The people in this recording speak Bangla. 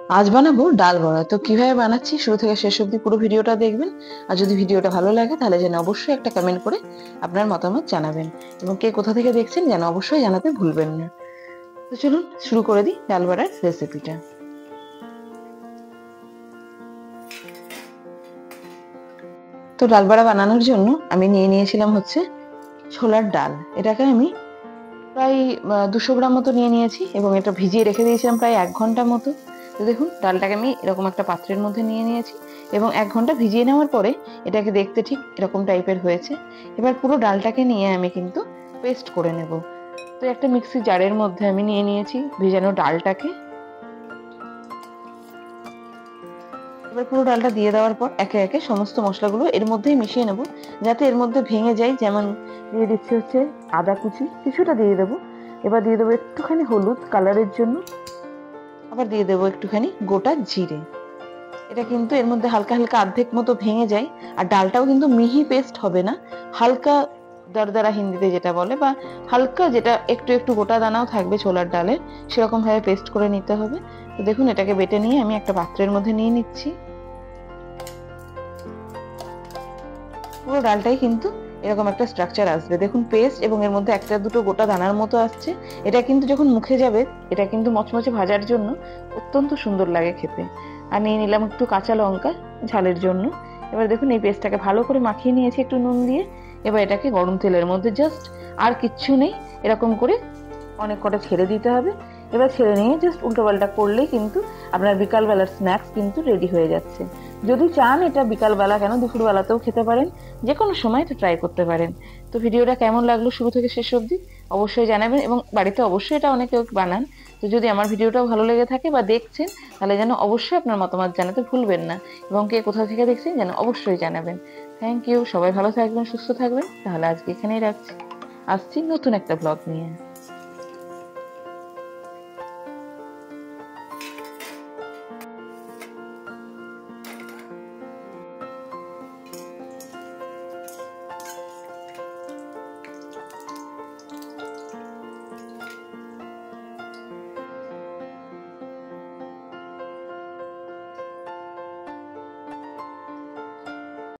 আজ বানাবো ডাল বড়া। তো কিভাবে বানাচ্ছি শুরু থেকে শেষ অবধি পুরো ভিডিওটা দেখবেন। আর যদি ভিডিওটা ভালো লাগে তাহলে যেন অবশ্যই একটা কমেন্ট করে আপনার মতামত জানাবেন, এবং কে কোথা থেকে দেখছেন যেন অবশ্যই জানাতে ভুলবেন না। তো চলুন শুরু করে দিই ডাল বড়ার রেসিপিটা। তো ডাল বড়া বানানোর জন্য আমি নিয়ে নিয়েছিলাম হচ্ছে ছোলার ডাল। এটাকে আমি প্রায় 200 গ্রাম মতো নিয়ে নিয়েছি, এবং এটা ভিজিয়ে রেখে দিয়েছিলাম প্রায় 1 ঘন্টা মতো। তো দেখুন ডালটাকে আমি এরকম একটা পাত্রের মধ্যে নিয়ে নিয়েছি, এবং 1 ঘন্টা ভিজিয়ে নেওয়ার পরে এটাকে দেখতে ঠিক এরকম টাইপের হয়েছে। এবার পুরো ডালটাকে নিয়ে আমি কিন্তু পেস্ট করে নেব। তো একটা মিক্সি জারের মধ্যে আমি নিয়ে নিয়েছি ভেজানো ডালটাকে। এবার পুরো ডালটা দিয়ে দেওয়ার পর একে একে সমস্ত মশলাগুলো এর মধ্যেই মিশিয়ে নেব, যাতে এর মধ্যে ভেঙে যায়। যেমন দিয়ে দিচ্ছি হচ্ছে আদা কুচি কিছুটা দিয়ে দেবো। এবার দিয়ে দেবো একটুখানি হলুদ কালারের জন্য। আবার দিয়ে দেবো একটুখানি গোটা জিরে। এটা কিন্তু এর মধ্যে হালকা হালকা অর্ধেক মতো ভেঙে যায়। আর ডালটাও কিন্তু মিহি পেস্ট হবে না, হালকা দরদরা হিন্দিতে যেটা বলে, বা হালকা যেটা একটু একটু গোটা দানাও থাকবে ছোলার ডালের, সেরকম ভাবে পেস্ট করে নিতে হবে। তো দেখুন এটাকে বেটে নিয়ে আমি একটা পাত্রের মধ্যে নিয়ে নিচ্ছি। পুরো ডালটাই কিন্তু এরকম একটা স্ট্রাকচার আসবে। দেখুন পেস্ট, এবং এর মধ্যে একটা দুটো গোটা দানার মতো আসছে। এটা কিন্তু যখন মুখে যাবে এটা কিন্তু মচমচে ভাজার জন্য অত্যন্ত সুন্দর লাগে খেতে। আর নিয়ে নিলাম একটু কাঁচা লঙ্কা ঝালের জন্য। এবার দেখুন এই পেস্টটাকে ভালো করে মাখিয়ে নিয়েছি একটু নুন দিয়ে। এবার এটাকে গরম তেলের মধ্যে জাস্ট, আর কিচ্ছু নেই, এরকম করে অনেক কটা ছেড়ে দিতে হবে। এবার ছেড়ে নিয়ে জাস্ট উল্টো পাল্টা করলেই কিন্তু আপনার বিকালবেলার স্ন্যাক্স কিন্তু রেডি হয়ে যাচ্ছে। যদি চান এটা বিকালবেলা কেন দুপুরবেলাতেও খেতে পারেন, যে কোনো সময় এটা ট্রাই করতে পারেন। তো ভিডিওটা কেমন লাগলো শুরু থেকে শেষ অবধি অবশ্যই জানাবেন, এবং বাড়িতে অবশ্যই এটা অনেকে বানান। তো যদি আমার ভিডিওটাও ভালো লেগে থাকে বা দেখছেন, তাহলে যেন অবশ্যই আপনার মতামত জানাতে ভুলবেন না, এবং কে কোথা থেকে দেখছেন যেন অবশ্যই জানাবেন। Thank you. সবাই ভালো থাকবেন, সুস্থ থাকবেন। তাহলে আজকে এখানেই রাখছি, আসছি নতুন একটা ব্লগ নিয়ে।